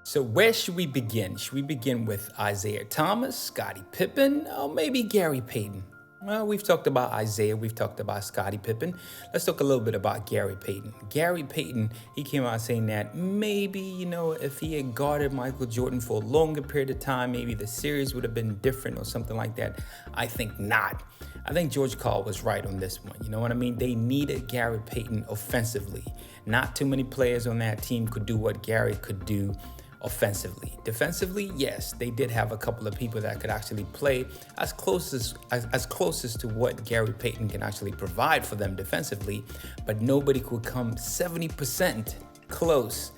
So where should we begin? Should we begin with Isaiah Thomas, Scottie Pippen, or maybe Gary Payton? Well, we've talked about Isaiah, we've talked about Scottie Pippen. Let's talk a little bit about Gary Payton. Gary Payton, he came out saying that maybe, if he had guarded Michael Jordan for a longer period of time, maybe the series would have been different or something like that. I think not. I think George Karl was right on this one. You know what I mean? They needed Gary Payton offensively. Not too many players on that team could do what Gary could do offensively. Defensively, yes, they did have a couple of people that could actually play as close as to what Gary Payton can actually provide for them defensively, but nobody could come 70% close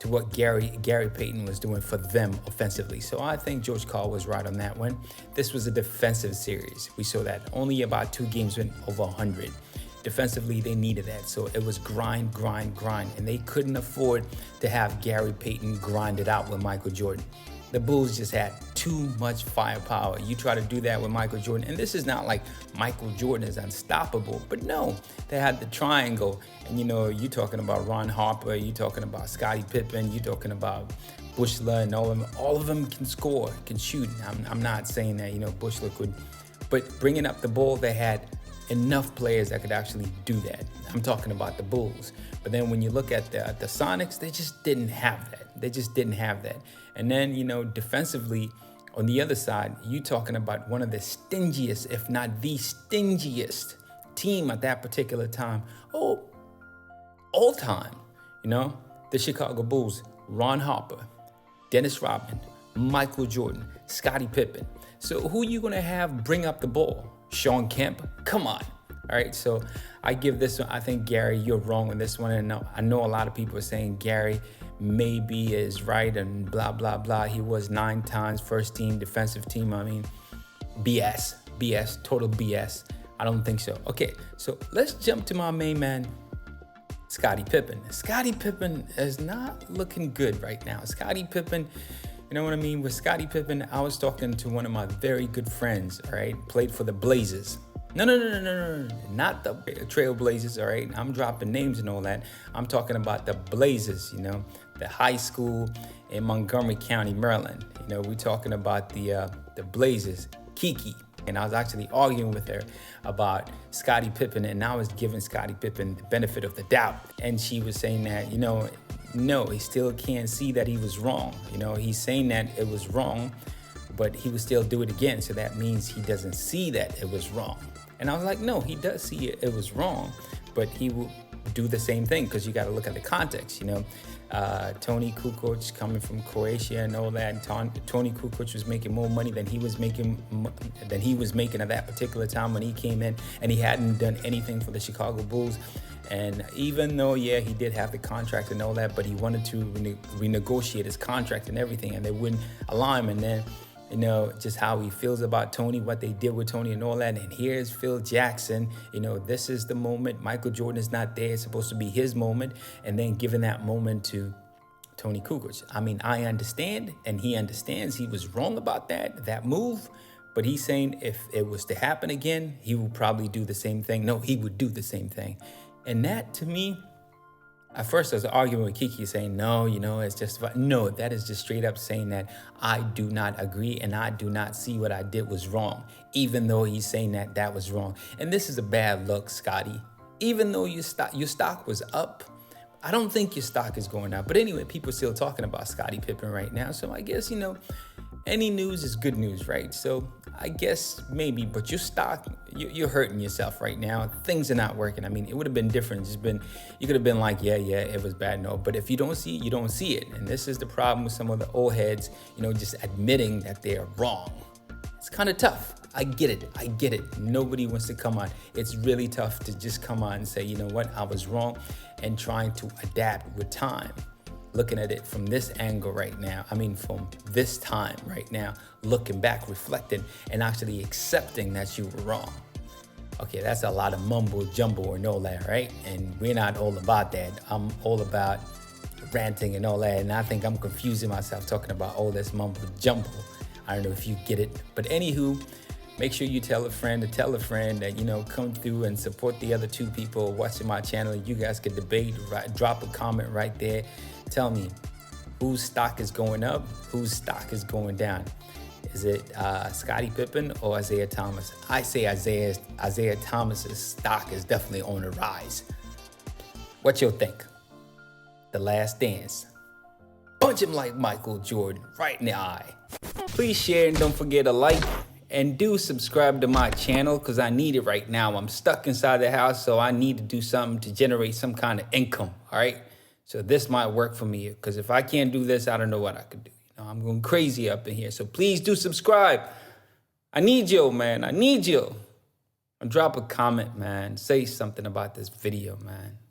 to what Gary Payton was doing for them offensively. So I think George Karl was right on that one. This was a defensive series. We saw that only about 2 games went over 100. Defensively, they needed that. So it was grind. And they couldn't afford to have Gary Payton grind it out with Michael Jordan. The Bulls just had too much firepower. You try to do that with Michael Jordan. And this is not like Michael Jordan is unstoppable. But no, they had the triangle. And you're talking about Ron Harper. You're talking about Scottie Pippen. You're talking about Bushler and all of them. All of them can score, can shoot. I'm not saying that, Bushler could. But bringing up the ball, they had enough players that could actually do that. I'm talking about the Bulls. But then when you look at the Sonics, they just didn't have that. And then, defensively, on the other side, you're talking about one of the stingiest, if not the stingiest team at that particular time. All time, the Chicago Bulls, Ron Harper, Dennis Rodman, Michael Jordan, Scottie Pippen. So who are you going to have bring up the ball? Sean Kemp? Come on. All right, so I give this one. I think, Gary, you're wrong on this one. And I know a lot of people are saying Gary maybe is right and blah, blah, blah. He was 9 times first team, defensive team. I mean, BS, total BS. I don't think so. Okay, so let's jump to my main man, Scottie Pippen. Scottie Pippen is not looking good right now. Scottie Pippen, you know what I mean? With Scottie Pippen, I was talking to one of my very good friends, all right? Played for the Blazers. No, not the Trail Blazers, all right? I'm dropping names and all that. I'm talking about the Blazers, the high school in Montgomery County, Maryland. We're talking about the Blazers, Kiki. And I was actually arguing with her about Scottie Pippen, and I was giving Scottie Pippen the benefit of the doubt. And she was saying that, no, he still can't see that he was wrong. He's saying that it was wrong, but he would still do it again. So that means he doesn't see that it was wrong. And I was like, no, he does see it was wrong, but he will do the same thing because you got to look at the context. Tony Kukoc coming from Croatia and all that. Tony Kukoc was making more money than he was making at that particular time when he came in, and he hadn't done anything for the Chicago Bulls. And even though, he did have the contract and all that, but he wanted to renegotiate his contract and everything, and they wouldn't allow him. And then, just how he feels about Tony, what they did with Tony and all that. And here's Phil Jackson. This is the moment. Michael Jordan is not there. It's supposed to be his moment. And then giving that moment to Tony Kukoc. I mean, I understand, and he understands he was wrong about that move. But he's saying if it was to happen again, he will probably do the same thing. No, he would do the same thing. And that, to me, at first I was arguing with Kiki saying, no, it's just about, no, that is just straight up saying that I do not agree and I do not see what I did was wrong, even though he's saying that was wrong. And this is a bad look, Scotty. Even though your stock was up, I don't think your stock is going up. But anyway, people are still talking about Scottie Pippen right now. So I guess, any news is good news, right? So I guess maybe, but your stock, you're hurting yourself right now. Things are not working. I mean, it would have been different. You could have been like, yeah, it was bad. No, but if you don't see it, you don't see it. And this is the problem with some of the old heads, just admitting that they're wrong. It's kind of tough. I get it. Nobody wants to come on. It's really tough to just come on and say, you know what, I was wrong, and trying to adapt with time. Looking at it from this angle right now, from this time right now, looking back, reflecting, and actually accepting that you were wrong. Okay, that's a lot of mumbo jumbo and all that, right? And we're not all about that. I'm all about ranting and all that, and I think I'm confusing myself talking about all this mumbo jumbo. I don't know if you get it, but anywho, make sure you tell a friend that, come through and support the other 2 people watching my channel. You guys can debate, drop a comment right there. Tell me, Whose stock is going up? Whose stock is going down? Is it Scottie Pippen or Isaiah Thomas? I say Isaiah Thomas's stock is definitely on the rise. What you think? The Last Dance. Punch him like Michael Jordan, right in the eye. Please share and don't forget to like. And do subscribe to my channel because I need it right now. I'm stuck inside the house, so I need to do something to generate some kind of income, all right? So this might work for me because if I can't do this, I don't know what I could do. You know, I'm going crazy up in here. So please do subscribe. I need you, man. I need you. And drop a comment, man. Say something about this video, man.